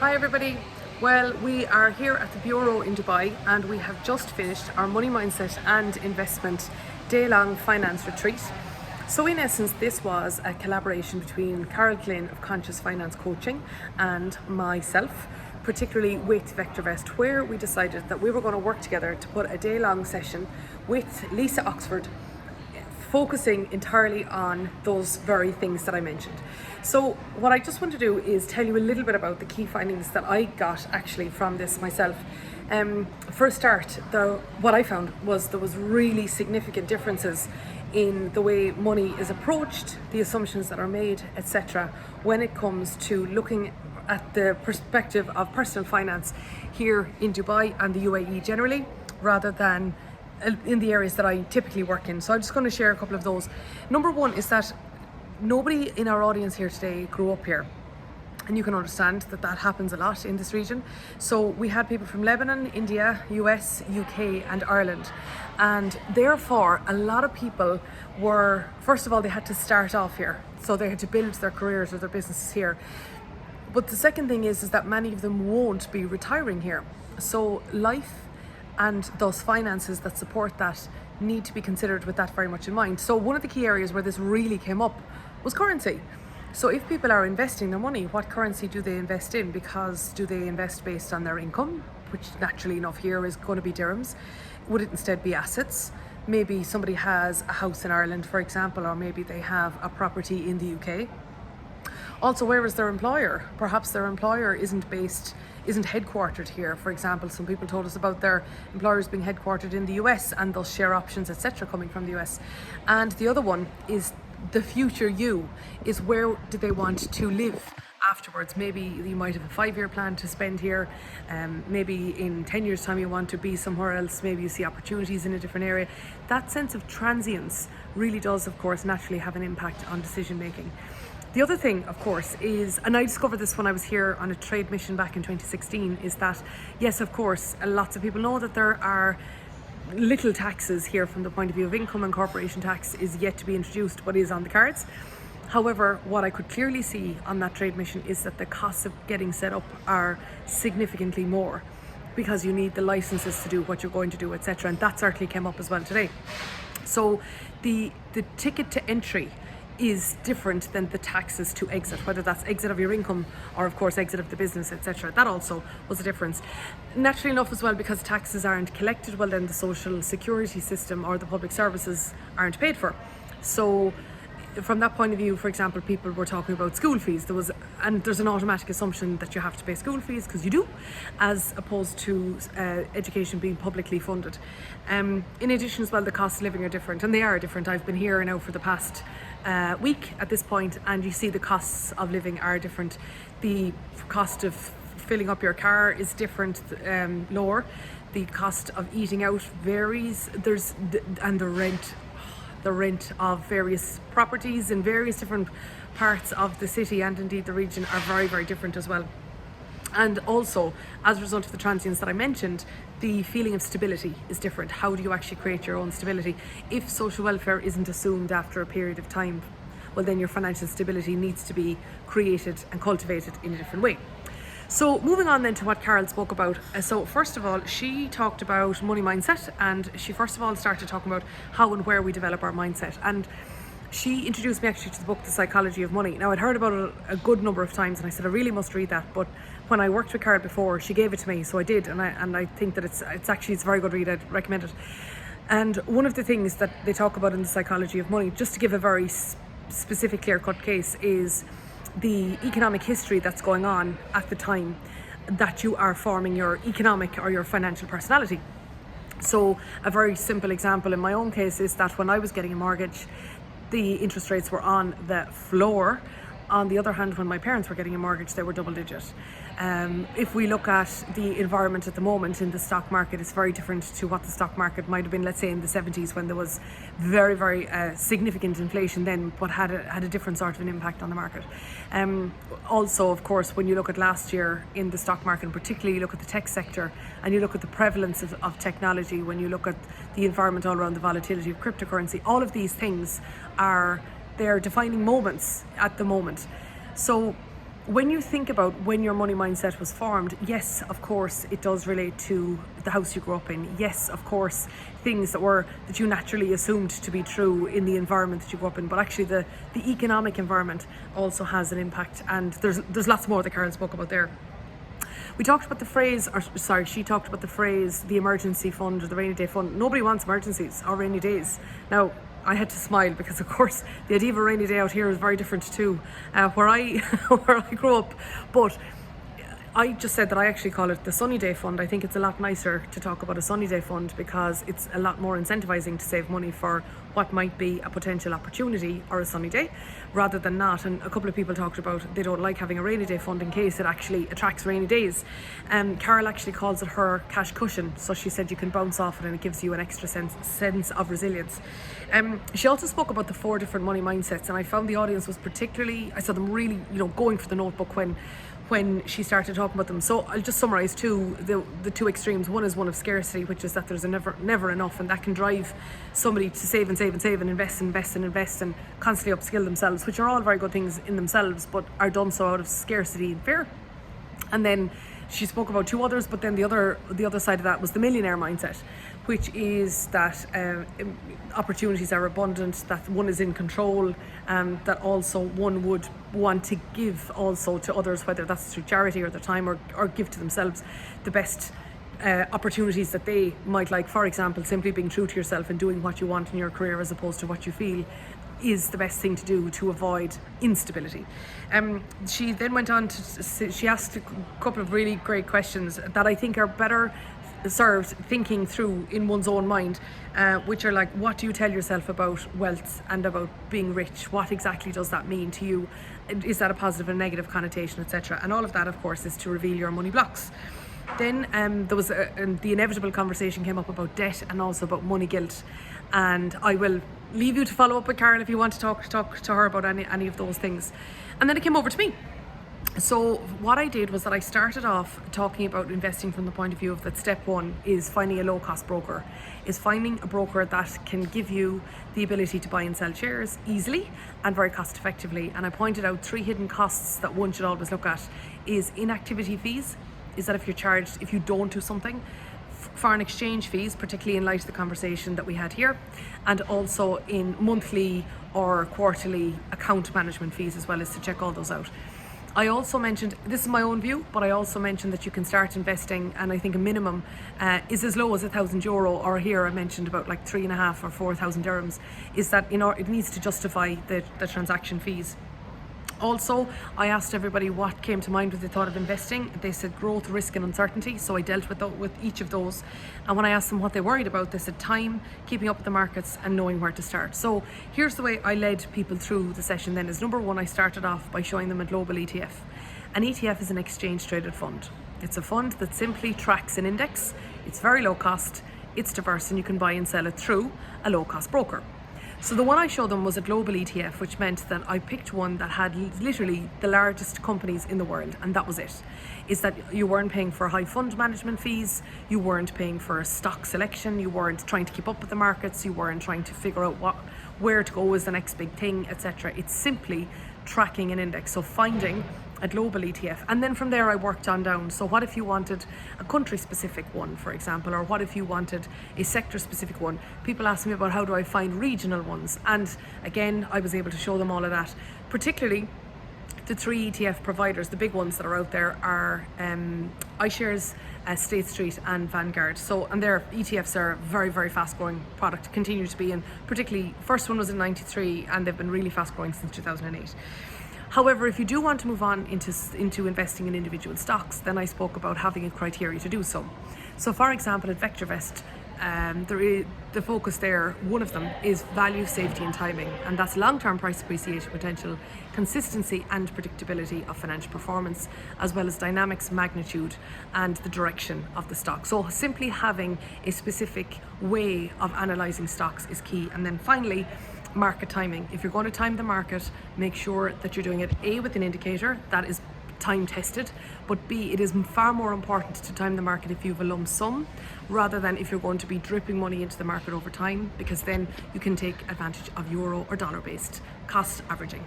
Hi everybody. Well, we are here at the Bureau in Dubai and we have just finished our money mindset and investment day-long finance retreat. So in essence, this was a collaboration between Glynn of Conscious Finance Coaching and myself, particularly with VectorVest, where we decided that we were going to work together to put a day-long session with Lisa Oxford, focusing entirely on those very things that I mentioned. So what I just want to do is tell you a little bit about the key findings that I got actually from this myself. For a start, what I found was there was really significant differences in the way money is approached, the assumptions that are made, etc., when it comes to looking at the perspective of personal finance here in Dubai and the UAE generally, rather than in the areas that I typically work in. So I'm just going to share a couple of those. Number one is that nobody in our audience here today grew up here. And you can understand that that happens a lot in this region. So we had people from Lebanon, India, US, UK and Ireland. And therefore, a lot of people were, first of all, they had to start off here. So they had to build their careers or their businesses here. But the second thing is that many of them won't be retiring here. So life and those finances that support that need to be considered with that very much in mind. So one of the key areas where this really came up was currency. So if people are investing their money, what currency do they invest in? Because do they invest based on their income, which naturally enough here is going to be dirhams? Would it instead be assets? Maybe somebody has a house in Ireland, for example, or maybe they have a property in the UK. Also, where is their employer? Perhaps their employer isn't headquartered here. For example, some people told us about their employers being headquartered in the US and those share options, etc., coming from the US. And the other one is the future you, is where do they want to live afterwards? Maybe you might have a 5-year plan to spend here. Maybe in 10 years' time you want to be somewhere else. Maybe you see opportunities in a different area. That sense of transience really does, of course, naturally have an impact on decision making. The other thing, of course, is, and I discovered this when I was here on a trade mission back in 2016, is that, yes, of course, lots of people know that there are little taxes here from the point of view of income, and corporation tax is yet to be introduced, but is on the cards. However, what I could clearly see on that trade mission is that the costs of getting set up are significantly more, because you need the licenses to do what you're going to do, etc. And that certainly came up as well today. So the ticket to entry is different than the taxes to exit, whether that's exit of your income or of course exit of the business, etc. That also was a difference. Naturally enough as well, because taxes aren't collected, well then the social security system or the public services aren't paid for. So from that point of view, for example, people were talking about school fees. There's an automatic assumption that you have to pay school fees, because you do, as opposed to education being publicly funded. In addition as well, the cost of living are different, and they are different. I've been here now for the past week at this point, and you see the costs of living are different. The cost of filling up your car is different, lower. The cost of eating out varies. And the rent of various properties in various different parts of the city and indeed the region are very, very different as well. And also, as a result of the transience that I mentioned, the feeling of stability is different. How do you actually create your own stability? If social welfare isn't assumed after a period of time, well then your financial stability needs to be created and cultivated in a different way. So moving on then to what Carol spoke about. So first of all, she talked about money mindset, and she first of all started talking about how and where we develop our mindset. And she introduced me actually to the book, The Psychology of Money. Now I'd heard about it a good number of times and I said I really must read that, but when I worked with Carol before, she gave it to me, so I did, and I think that it's a very good read. I'd recommend it. And one of the things that they talk about in The Psychology of Money, just to give a very specific clear-cut case, is the economic history that's going on at the time that you are forming your economic or your financial personality. So a very simple example in my own case is that when I was getting a mortgage, the interest rates were on the floor. On the other hand, when my parents were getting a mortgage, they were double digit. If we look at the environment at the moment in the stock market, it's very different to what the stock market might have been, let's say in the 70s, when there was very, very significant inflation then, but had a different sort of an impact on the market. Also, of course, when you look at last year in the stock market, and particularly you look at the tech sector and you look at the prevalence of technology, when you look at the environment all around the volatility of cryptocurrency, all of these things they're defining moments at the moment. So when you think about when your money mindset was formed, yes, of course, it does relate to the house you grew up in. Yes, of course, things that you naturally assumed to be true in the environment that you grew up in. But actually, the economic environment also has an impact, and there's lots more that Carol spoke about there. We talked about the phrase, she talked about the phrase, the emergency fund or the rainy day fund. Nobody wants emergencies or rainy days. Now, I had to smile because, of course, the idea of a rainy day out here is very different to where I grew up. But I just said that I actually call it the sunny day fund. I think it's a lot nicer to talk about a sunny day fund because it's a lot more incentivizing to save money for what might be a potential opportunity or a sunny day rather than not. And a couple of people talked about they don't like having a rainy day fund in case it actually attracts rainy days. Carol actually calls it her cash cushion. So she said you can bounce off it and it gives you an extra sense of resilience. She also spoke about the 4 different money mindsets, and I found the audience was I saw them really, going for the notebook when she started talking about them. So I'll just summarize the two extremes. One is one of scarcity, which is that there's a never enough, and that can drive somebody to save and save and save and invest and constantly upskill themselves, which are all very good things in themselves, but are done so out of scarcity and fear. And then she spoke about 2 others, but then the other side of that was the millionaire mindset, which is that opportunities are abundant, that one is in control, that also one would want to give also to others, whether that's through charity or their time or give to themselves the best opportunities that they might like. For example, simply being true to yourself and doing what you want in your career as opposed to what you feel is the best thing to do to avoid instability. She then went on she asked a couple of really great questions that I think are better served thinking through in one's own mind, which are like, what do you tell yourself about wealth and about being rich? What exactly does that mean to you? Is that a positive and negative connotation, etc.? And all of that, of course, is to reveal your money blocks. Then there was the inevitable conversation came up about debt and also about money guilt, and I will leave you to follow up with Carol if you want to talk to her about any of those things. And then it came over to me. So what I did was that I started off talking about investing from the point of view of that step 1 is finding a low-cost broker, is finding a broker that can give you the ability to buy and sell shares easily and very cost effectively. And I pointed out 3 hidden costs that one should always look at is inactivity fees, is that if you don't do something, foreign exchange fees, particularly in light of the conversation that we had here, and also in monthly or quarterly account management fees as well, as to check all those out. I also mentioned, this is my own view, but I also mentioned that you can start investing, and I think a minimum is as low as €1,000, or here I mentioned about like 3,500 or 4,000 dirhams, is that it needs to justify the transaction fees. Also, I asked everybody what came to mind when they thought of investing. They said growth, risk and uncertainty, so I dealt with each of those. And when I asked them what they worried about, they said time, keeping up with the markets and knowing where to start. So here's the way I led people through the session then. Is number 1, I started off by showing them a global ETF. An ETF is an exchange traded fund. It's a fund that simply tracks an index. It's very low cost, it's diverse, and you can buy and sell it through a low cost broker. So the one I showed them was a global ETF, which meant that I picked one that had literally the largest companies in the world, and that was it. Is that you weren't paying for high fund management fees, you weren't paying for stock selection, you weren't trying to keep up with the markets, you weren't trying to figure out where to go is the next big thing, etc. It's simply tracking an index, so finding a global ETF. And then from there I worked on down. So what if you wanted a country specific one, for example, or what if you wanted a sector specific one? People ask me about how do I find regional ones, and again I was able to show them all of that. Particularly the 3 ETF providers, the big ones that are out there are iShares, State Street and Vanguard. So, and their ETFs are very, very fast growing product, continue to be, and particularly first one was in 93 and they've been really fast growing since 2008. However, if you do want to move on into investing in individual stocks, then I spoke about having a criteria to do so. So for example, at VectorVest, the focus there, one of them is value, safety and timing, and that's long-term price appreciation potential, consistency and predictability of financial performance, as well as dynamics, magnitude and the direction of the stock. So simply having a specific way of analysing stocks is key. And then finally, market timing. If you're going to time the market, make sure that you're doing it A, with an indicator that is time tested, but B, it is far more important to time the market if you have a lump sum rather than if you're going to be dripping money into the market over time, because then you can take advantage of euro or dollar based cost averaging.